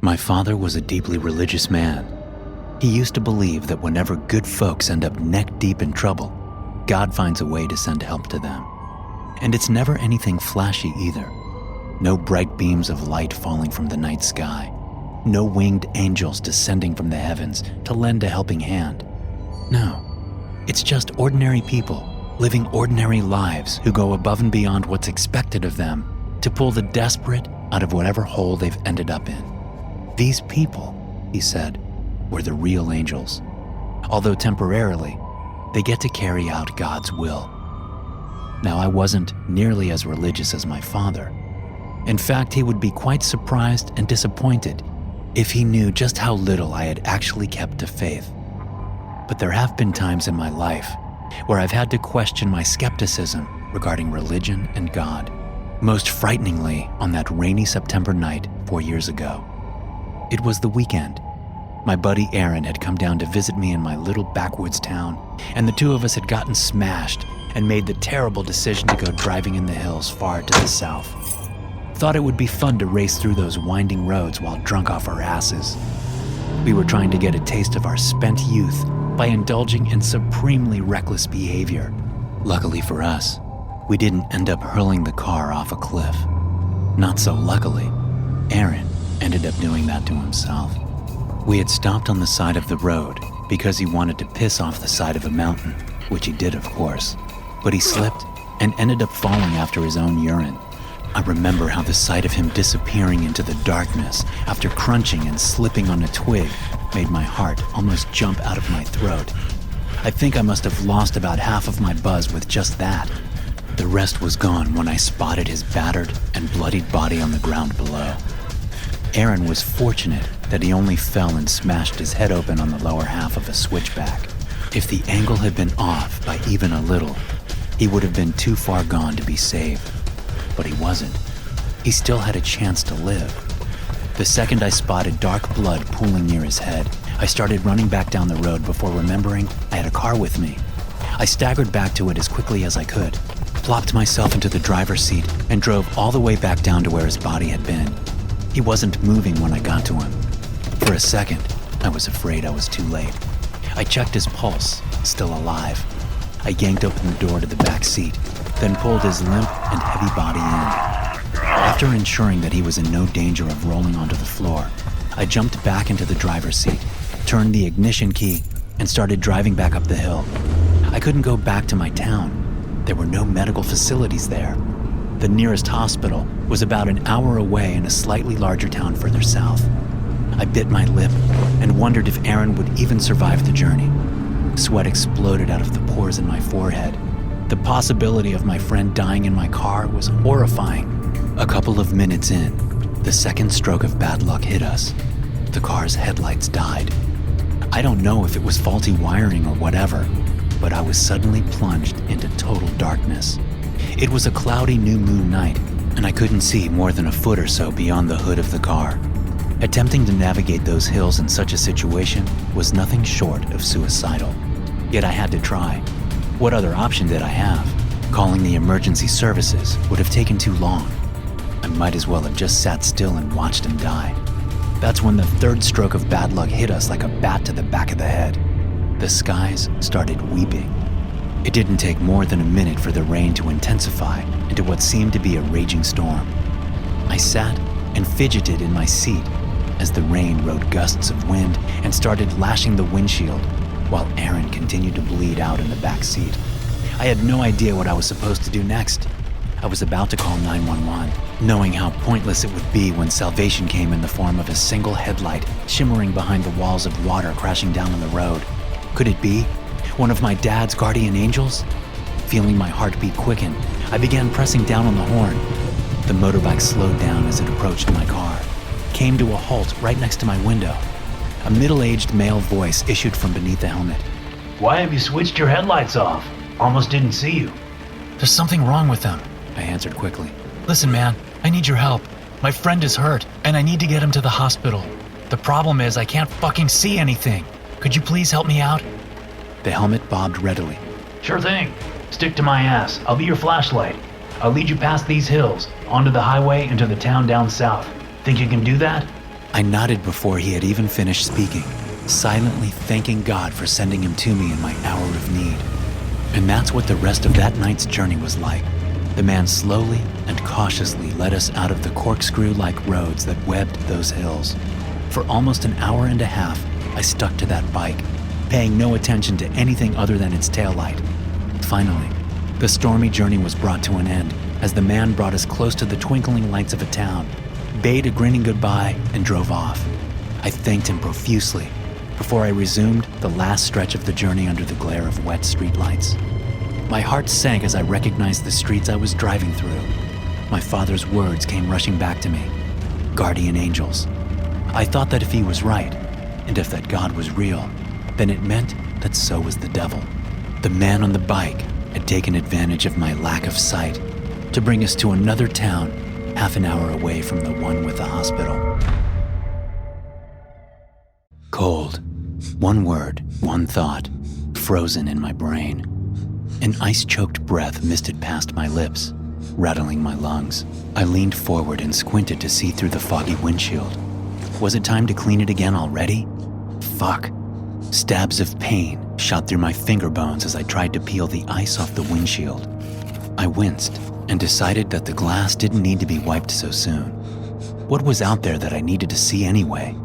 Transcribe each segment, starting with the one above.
My father was a deeply religious man. He used to believe that whenever good folks end up neck deep in trouble, God finds a way to send help to them. And it's never anything flashy either. No bright beams of light falling from the night sky. No winged angels descending from the heavens to lend a helping hand. No, it's just ordinary people living ordinary lives who go above and beyond what's expected of them to pull the desperate out of whatever hole they've ended up in. These people, he said, were the real angels. Although temporarily, they get to carry out God's will. Now, I wasn't nearly as religious as my father. In fact, he would be quite surprised and disappointed if he knew just how little I had actually kept to faith. But there have been times in my life where I've had to question my skepticism regarding religion and God. Most frighteningly on that rainy September night 4 years ago. It was the weekend. My buddy Aaron had come down to visit me in my little backwoods town, and the two of us had gotten smashed and made the terrible decision to go driving in the hills far to the south. Thought it would be fun to race through those winding roads while drunk off our asses. We were trying to get a taste of our spent youth by indulging in supremely reckless behavior. Luckily for us, we didn't end up hurling the car off a cliff. Not so luckily, Aaron ended up doing that to himself. We had stopped on the side of the road because he wanted to piss off the side of a mountain, which he did, of course, but he slipped and ended up falling after his own urine. I remember how the sight of him disappearing into the darkness after crunching and slipping on a twig made my heart almost jump out of my throat. I think I must have lost about half of my buzz with just that. The rest was gone when I spotted his battered and bloodied body on the ground below. Aaron was fortunate that he only fell and smashed his head open on the lower half of a switchback. If the angle had been off by even a little, he would have been too far gone to be saved. But he wasn't. He still had a chance to live. The second I spotted dark blood pooling near his head, I started running back down the road before remembering I had a car with me. I staggered back to it as quickly as I could, plopped myself into the driver's seat, and drove all the way back down to where his body had been. He wasn't moving when I got to him. For a second, I was afraid I was too late. I checked his pulse, still alive. I yanked open the door to the back seat, then pulled his limp and heavy body in. After ensuring that he was in no danger of rolling onto the floor, I jumped back into the driver's seat, turned the ignition key, and started driving back up the hill. I couldn't go back to my town. There were no medical facilities there. The nearest hospital was about an hour away in a slightly larger town further south. I bit my lip and wondered if Aaron would even survive the journey. Sweat exploded out of the pores in my forehead. The possibility of my friend dying in my car was horrifying. A couple of minutes in, the second stroke of bad luck hit us. The car's headlights died. I don't know if it was faulty wiring or whatever, but I was suddenly plunged into total darkness. It was a cloudy new moon night, and I couldn't see more than a foot or so beyond the hood of the car. Attempting to navigate those hills in such a situation was nothing short of suicidal. Yet I had to try. What other option did I have? Calling the emergency services would have taken too long. I might as well have just sat still and watched him die. That's when the third stroke of bad luck hit us like a bat to the back of the head. The skies started weeping. It didn't take more than a minute for the rain to intensify into what seemed to be a raging storm. I sat and fidgeted in my seat as the rain rode gusts of wind and started lashing the windshield, while Aaron continued to bleed out in the back seat. I had no idea what I was supposed to do next. I was about to call 911, knowing how pointless it would be when salvation came in the form of a single headlight shimmering behind the walls of water crashing down on the road. Could it be one of my dad's guardian angels? Feeling my heartbeat quicken, I began pressing down on the horn. The motorbike slowed down as it approached my car, came to a halt right next to my window. A middle-aged male voice issued from beneath the helmet. "Why have you switched your headlights off? Almost didn't see you." "There's something wrong with them," I answered quickly. "Listen, man, I need your help. My friend is hurt, and I need to get him to the hospital. The problem is I can't fucking see anything. Could you please help me out?" The helmet bobbed readily. "Sure thing. Stick to my ass. I'll be your flashlight. I'll lead you past these hills, onto the highway and to the town down south. Think you can do that?" I nodded before he had even finished speaking, silently thanking God for sending him to me in my hour of need. And that's what the rest of that night's journey was like. The man slowly and cautiously led us out of the corkscrew-like roads that webbed those hills. For almost an hour and a half, I stuck to that bike, paying no attention to anything other than its taillight. Finally, the stormy journey was brought to an end as the man brought us close to the twinkling lights of a town, bade a grinning goodbye, and drove off. I thanked him profusely before I resumed the last stretch of the journey under the glare of wet streetlights. My heart sank as I recognized the streets I was driving through. My father's words came rushing back to me. Guardian angels. I thought that if he was right, and if that God was real, then it meant that so was the devil. The man on the bike had taken advantage of my lack of sight to bring us to another town half an hour away from the one with the hospital. Cold. One word, one thought, frozen in my brain. An ice-choked breath misted past my lips, rattling my lungs. I leaned forward and squinted to see through the foggy windshield. Was it time to clean it again already? Fuck. Stabs of pain shot through my finger bones as I tried to peel the ice off the windshield. I winced and decided that the glass didn't need to be wiped so soon. What was out there that I needed to see anyway?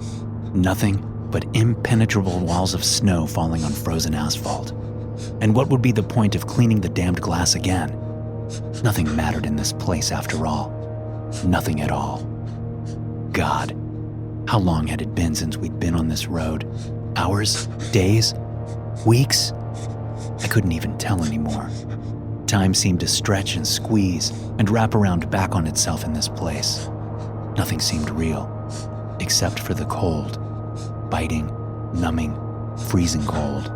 Nothing but impenetrable walls of snow falling on frozen asphalt. And what would be the point of cleaning the damned glass again? Nothing mattered in this place after all. Nothing at all. God, how long had it been since we'd been on this road? Hours? Days? Weeks? I couldn't even tell anymore. Time seemed to stretch and squeeze and wrap around back on itself in this place. Nothing seemed real, except for the cold. Biting, numbing, freezing cold.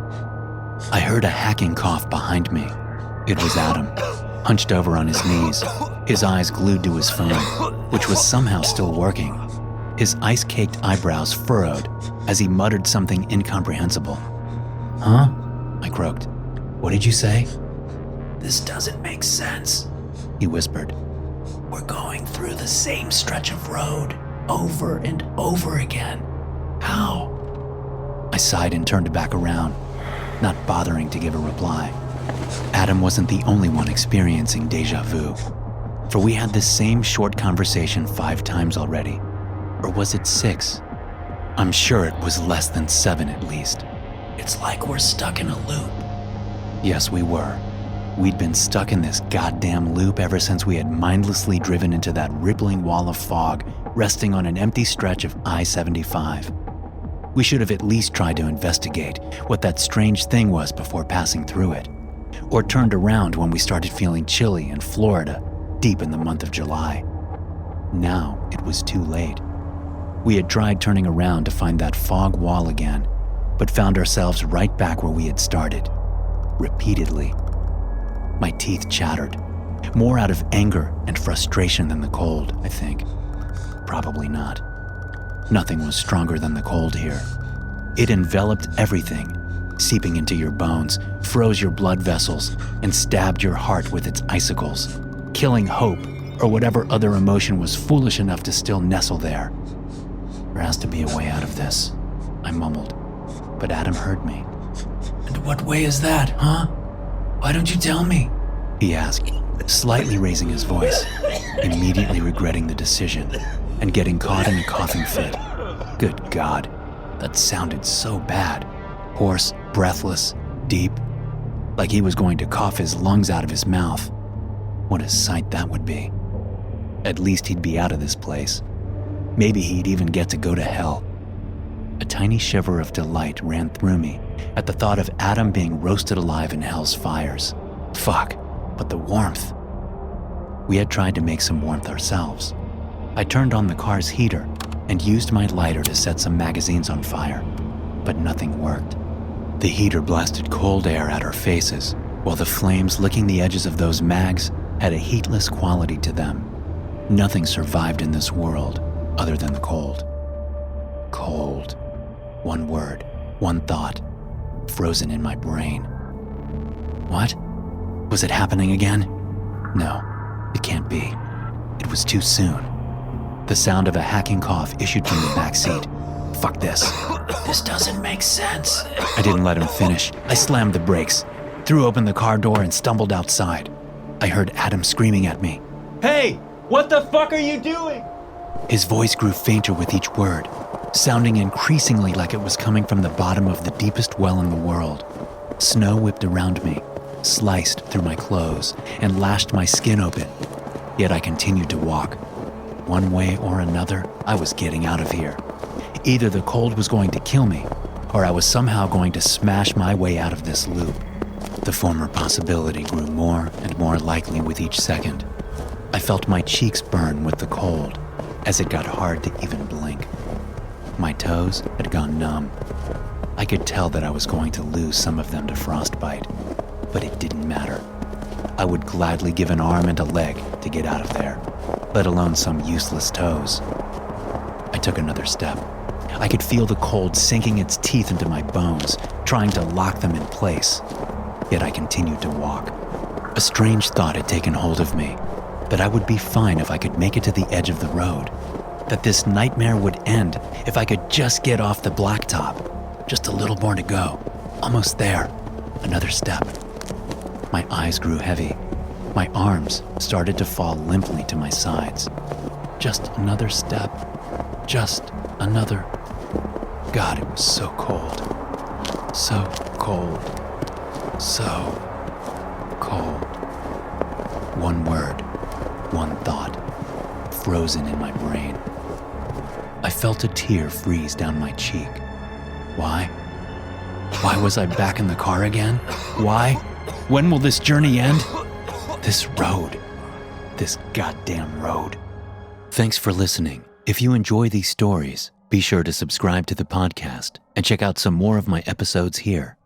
I heard a hacking cough behind me. It was Adam, hunched over on his knees, his eyes glued to his phone, which was somehow still working. His ice-caked eyebrows furrowed as he muttered something incomprehensible. Huh? I croaked. What did you say? This doesn't make sense, he whispered. We're going through the same stretch of road, over and over again. How? I sighed and turned back around, not bothering to give a reply. Adam wasn't the only one experiencing deja vu, for we had this same short conversation 5 times already. Or was it 6? I'm sure it was less than 7 at least. It's like we're stuck in a loop. Yes, we were. We'd been stuck in this goddamn loop ever since we had mindlessly driven into that rippling wall of fog resting on an empty stretch of I-75. We should have at least tried to investigate what that strange thing was before passing through it, or turned around when we started feeling chilly in Florida, deep in the month of July. Now it was too late. We had tried turning around to find that fog wall again, but found ourselves right back where we had started, repeatedly. My teeth chattered, more out of anger and frustration than the cold, I think. Probably not. Nothing was stronger than the cold here. It enveloped everything, seeping into your bones, froze your blood vessels, and stabbed your heart with its icicles, killing hope or whatever other emotion was foolish enough to still nestle there. There has to be a way out of this, I mumbled, but Adam heard me. And what way is that, huh? Why don't you tell me? He asked, slightly raising his voice, immediately regretting the decision and getting caught in a coughing fit. Good God, that sounded so bad. Hoarse, breathless, deep, like he was going to cough his lungs out of his mouth. What a sight that would be. At least he'd be out of this place. Maybe he'd even get to go to hell. A tiny shiver of delight ran through me at the thought of Adam being roasted alive in hell's fires. Fuck, but the warmth. We had tried to make some warmth ourselves. I turned on the car's heater and used my lighter to set some magazines on fire, but nothing worked. The heater blasted cold air at our faces, while the flames licking the edges of those mags had a heatless quality to them. Nothing survived in this world other than the cold. Cold. One word, one thought, frozen in my brain. What? Was it happening again? No, it can't be. It was too soon. The sound of a hacking cough issued from the back seat. Fuck this. This doesn't make sense. I didn't let him finish. I slammed the brakes, threw open the car door, and stumbled outside. I heard Adam screaming at me. Hey, what the fuck are you doing? His voice grew fainter with each word, sounding increasingly like it was coming from the bottom of the deepest well in the world. Snow whipped around me, sliced through my clothes, and lashed my skin open. Yet I continued to walk. One way or another, I was getting out of here. Either the cold was going to kill me, or I was somehow going to smash my way out of this loop. The former possibility grew more and more likely with each second. I felt my cheeks burn with the cold as it got hard to even blink. My toes had gone numb. I could tell that I was going to lose some of them to frostbite, but it didn't matter. I would gladly give an arm and a leg to get out of there, let alone some useless toes. I took another step. I could feel the cold sinking its teeth into my bones, trying to lock them in place. Yet I continued to walk. A strange thought had taken hold of me, that I would be fine if I could make it to the edge of the road, that this nightmare would end if I could just get off the blacktop. Just a little more to go. Almost there. Another step. My eyes grew heavy. My arms started to fall limply to my sides. Just another step. Just another. God, it was so cold. So cold. So cold. One word, one thought, frozen in my brain. I felt a tear freeze down my cheek. Why? Why was I back in the car again? Why? When will this journey end? This road. This goddamn road. Thanks for listening. If you enjoy these stories, be sure to subscribe to the podcast and check out some more of my episodes here.